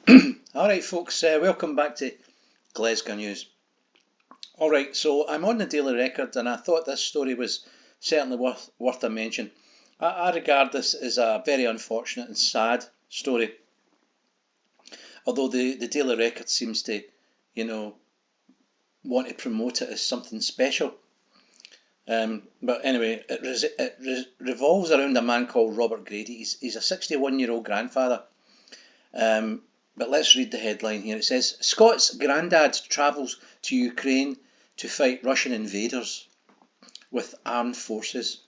Alright folks, welcome back to Glesga News. Alright, so I'm on the Daily Record and I thought this story was certainly worth a mention. I regard this as a very unfortunate and sad story. Although the Daily Record seems to, want to promote it as something special. But anyway, it revolves around a man called Robert Grady. He's a 61-year-old grandfather. But let's read the headline here. It says, Scott's Grandad travels to Ukraine to fight Russian invaders with armed forces.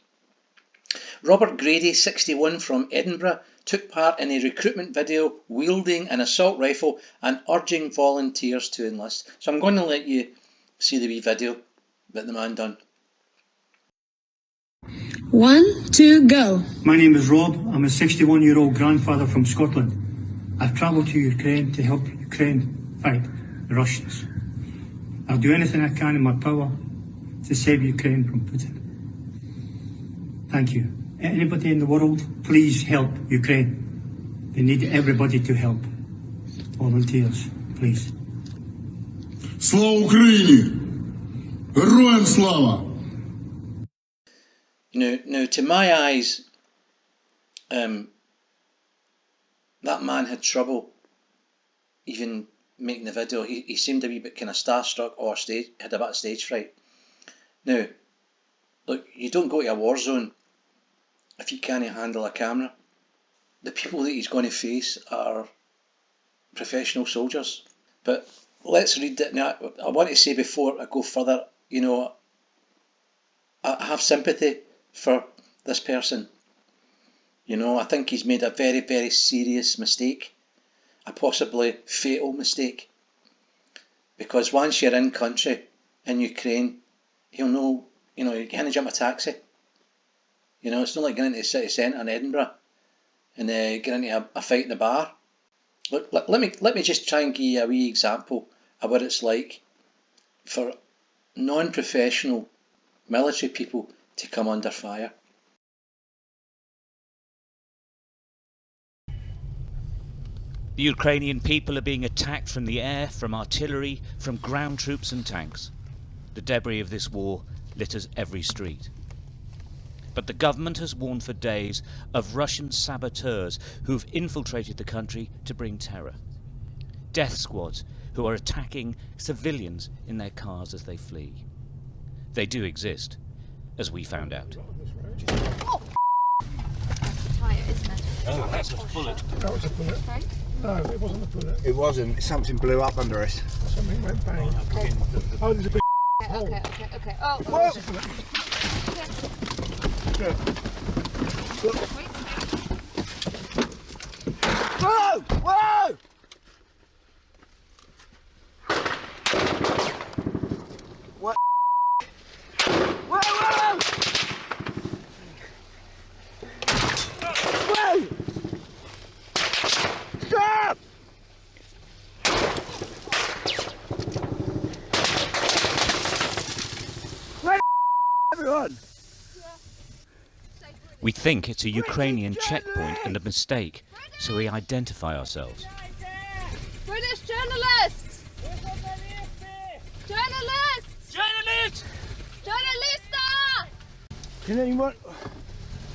Robert Grady, 61, from Edinburgh, took part in a recruitment video wielding an assault rifle and urging volunteers to enlist. So I'm going to let you see the wee video that the man done. 1, 2, go. My name is Rob. I'm a 61-year-old grandfather from Scotland. I've travelled to Ukraine to help Ukraine fight the Russians. I'll do anything I can in my power to save Ukraine from Putin. Thank you. Anybody in the world, please help Ukraine. They need everybody to help. Volunteers, please. Слава Україні! Героям слава! Now, to my eyes, that man had trouble even making the video. He seemed a wee bit kind of starstruck or had a bit of stage fright. Now, look, you don't go to a war zone if you can't handle a camera. The people that he's going to face are professional soldiers. But let's read it. Now, I want to say before I go further, I have sympathy for this person. I think he's made a very, very serious mistake, a possibly fatal mistake. Because once you're in country, in Ukraine, he'll know, you can't jump a taxi. It's not like getting into the city centre in Edinburgh and getting into a fight in the bar. Look, let me just try and give you a wee example of what it's like for non-professional military people to come under fire. The Ukrainian people are being attacked from the air, from artillery, from ground troops and tanks. The debris of this war litters every street. But the government has warned for days of Russian saboteurs who've infiltrated the country to bring terror. Death squads who are attacking civilians in their cars as they flee. They do exist, as we found out. Oh, that's a tyre, isn't it? Oh, that's a bullet. That was a bullet. Sorry? No, it wasn't a bullet. It wasn't. Something blew up under us. Something went bang. Oh, there's a big hole. Okay. Oh, Whoa! Good. wait. Whoa! Whoa! What? Whoa! Whoa! Whoa! Stop! Where everyone? We think it's a Ukrainian checkpoint and a mistake, so we identify ourselves. British journalists! Journalists! Journalist! Journalista! Can anyone?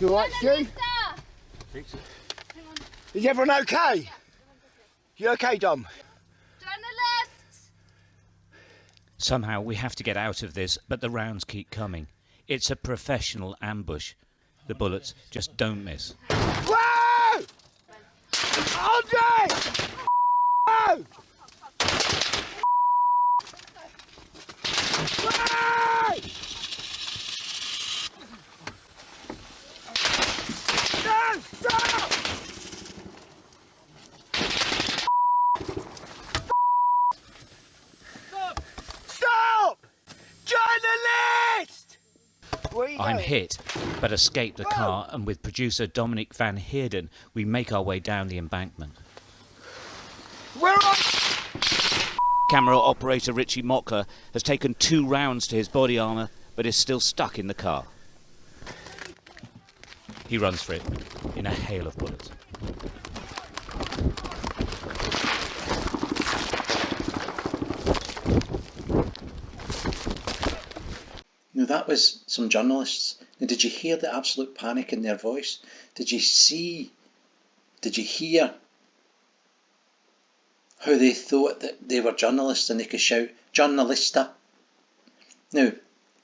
You alright, Stu? Is everyone okay? You okay, Dom? Journalists! Somehow we have to get out of this, but the rounds keep coming. It's a professional ambush. The bullets just don't miss. Whoa! Andre! Whoa! Whoa! No! Stop! Stop! Journalist! I'm hit, but escape the car, and with producer Dominic Van Heerden, we make our way down the embankment. Where are Camera operator Richie Mockler has taken 2 rounds to his body armour, but is still stuck in the car. He runs for it in a hail of bullets. that was some journalists. Now, did you hear the absolute panic in their voice? Did you hear how they thought that they were journalists and they could shout, "Journalista"? Now,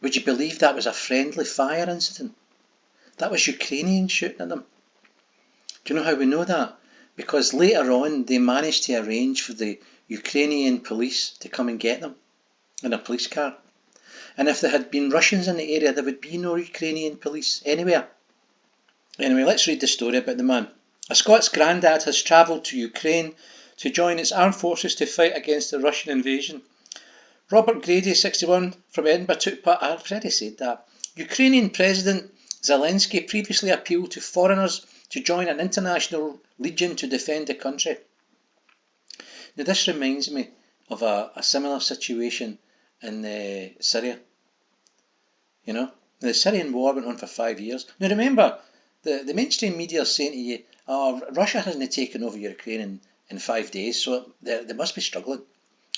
would you believe that was a friendly fire incident? That was Ukrainians shooting at them. Do you know how we know that? Because later on they managed to arrange for the Ukrainian police to come and get them in a police car. And if there had been Russians in the area, there would be no Ukrainian police anywhere. Anyway, let's read the story about the man. A Scots Grandad has travelled to Ukraine to join its armed forces to fight against the Russian invasion. Robert Grady, 61, from Edinburgh took part. I've already said that. Ukrainian President Zelensky previously appealed to foreigners to join an international legion to defend the country. Now this reminds me of a similar situation in Syria. You know, the Syrian war went on for 5 years. Now remember, the mainstream media is saying to you, oh, Russia hasn't taken over Ukraine in 5 days, so they must be struggling.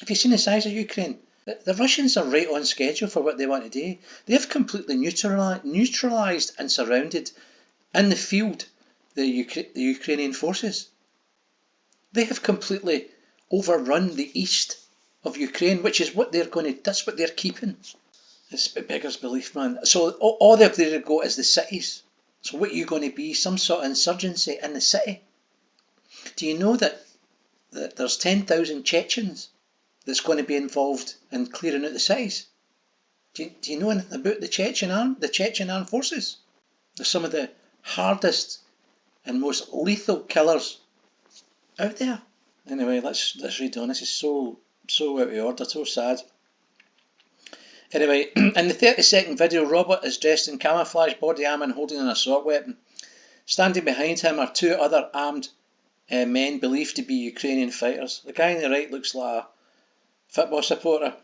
Have you seen the size of Ukraine? The Russians are right on schedule for what they want to do. They have completely neutralised and surrounded in the field the Ukrainian forces. They have completely overrun the east of Ukraine, which is what that's what they're keeping. It's beggars belief, man. So all they've there to go is the cities. So what are you going to be? Some sort of insurgency in the city? Do you know that there's 10,000 Chechens that's going to be involved in clearing out the cities? Do you know anything about the Chechen armed forces? They're some of the hardest and most lethal killers out there. Anyway, let's read on. This is so out of order, so sad. Anyway, in the 30-second video, Robert is dressed in camouflage body armour and holding an assault weapon. Standing behind him are two other armed men believed to be Ukrainian fighters. The guy on the right looks like a football supporter.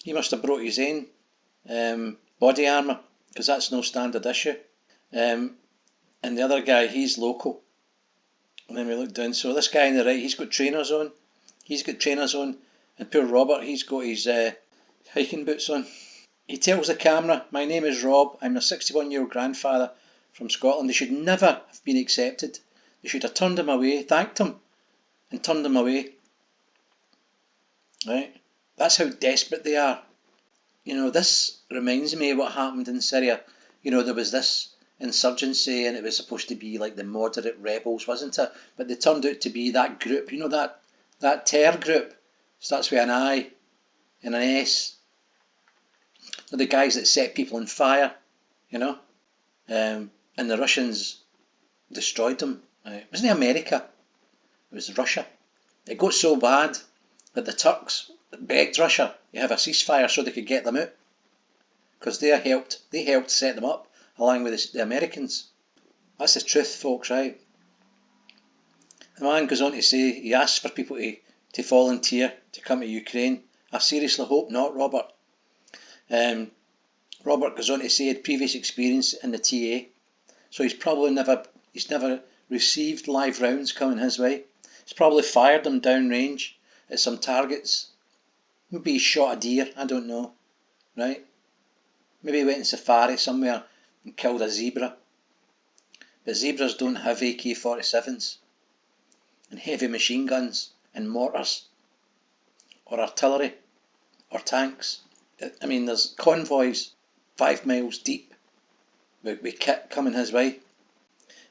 He must have brought his own body armour, because that's no standard issue. And the other guy, he's local. And then we look down, so this guy on the right, he's got trainers on. And poor Robert, he's got his hiking boots on. He tells the camera, "My name is Rob. I'm a 61-year-old grandfather from Scotland." They should never have been accepted. They should have turned him away, thanked him, and turned him away. Right? That's how desperate they are. You know, this reminds me of what happened in Syria. You know, there was this insurgency and it was supposed to be like the moderate rebels, wasn't it? But they turned out to be that group, you know, that terror group. Starts with an I and an S. They're the guys that set people on fire, you know. And the Russians destroyed them. It wasn't America, it was Russia. It got so bad that the Turks begged Russia to have a ceasefire so they could get them out, because they helped set them up along with the Americans. That's the truth, folks, right? The man goes on to say he asks for people to volunteer to come to Ukraine. I seriously hope not, Robert. Robert goes on to say he had previous experience in the TA, so he's never received live rounds coming his way. He's probably fired them downrange at some targets. Maybe he shot a deer, I don't know, right? Maybe he went in safari somewhere and killed a zebra. But zebras don't have AK-47s and heavy machine guns and mortars or artillery or tanks. I mean, there's convoys 5 miles deep with kit coming his way.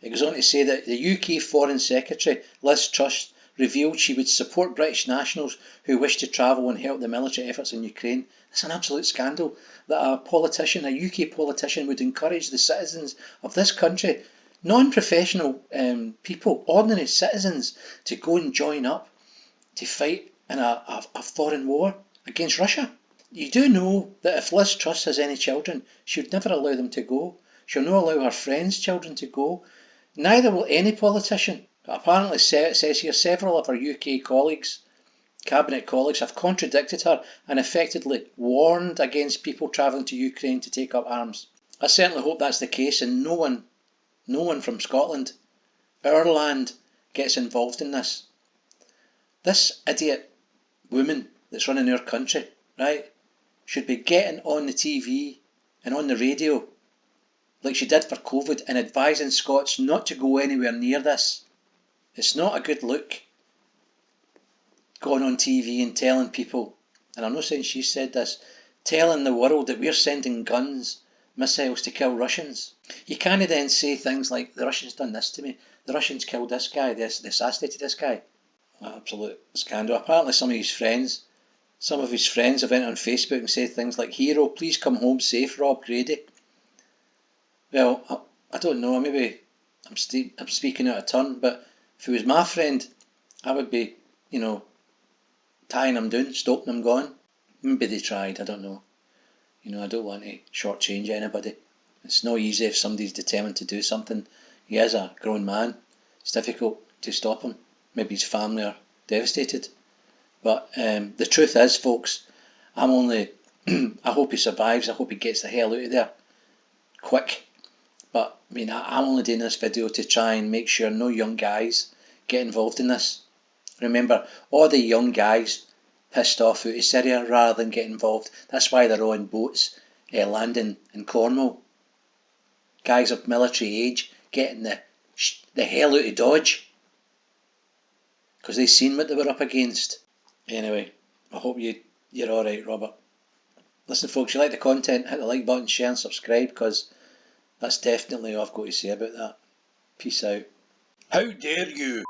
It goes on to say that the UK Foreign Secretary, Liz Truss, revealed she would support British nationals who wish to travel and help the military efforts in Ukraine. It's an absolute scandal that a UK politician, would encourage the citizens of this country, non-professional people, ordinary citizens, to go and join up to fight in a foreign war against Russia. You do know that if Liz Truss has any children, she would never allow them to go. She'll not allow her friends' children to go. Neither will any politician. Apparently, it says here, several of her UK cabinet colleagues, have contradicted her and effectively warned against people travelling to Ukraine to take up arms. I certainly hope that's the case, and no one from Scotland, our land, gets involved in this. This idiot woman that's running our country, right, should be getting on the TV and on the radio, like she did for COVID, and advising Scots not to go anywhere near this. It's not a good look, going on TV and telling people, and I'm not saying she said this, telling the world that we're sending guns, missiles to kill Russians. You can't then say things like, the Russians done this to me, the Russians killed this guy, they assassinated this guy. Absolute scandal. Apparently some of his friends have went on Facebook and said things like, hero, please come home safe, Rob Grady. Well, I don't know, maybe I'm speaking out of turn, but if he was my friend, I would be, tying him down, stopping him going. Maybe they tried, I don't know. I don't want to shortchange anybody. It's not easy if somebody's determined to do something. He is a grown man. It's difficult to stop him. Maybe his family are devastated. But the truth is, folks, I hope he survives. I hope he gets the hell out of there quick. But I'm only doing this video to try and make sure no young guys get involved in this. Remember, all the young guys pissed off out of Syria rather than get involved. That's why they're all in boats landing in Cornwall. Guys of military age getting the hell out of Dodge because they seen what they were up against. Anyway, I hope you're alright, Robert. Listen, folks, you like the content, hit the like button, share and subscribe, because that's definitely all I've got to say about that. Peace out. How dare you?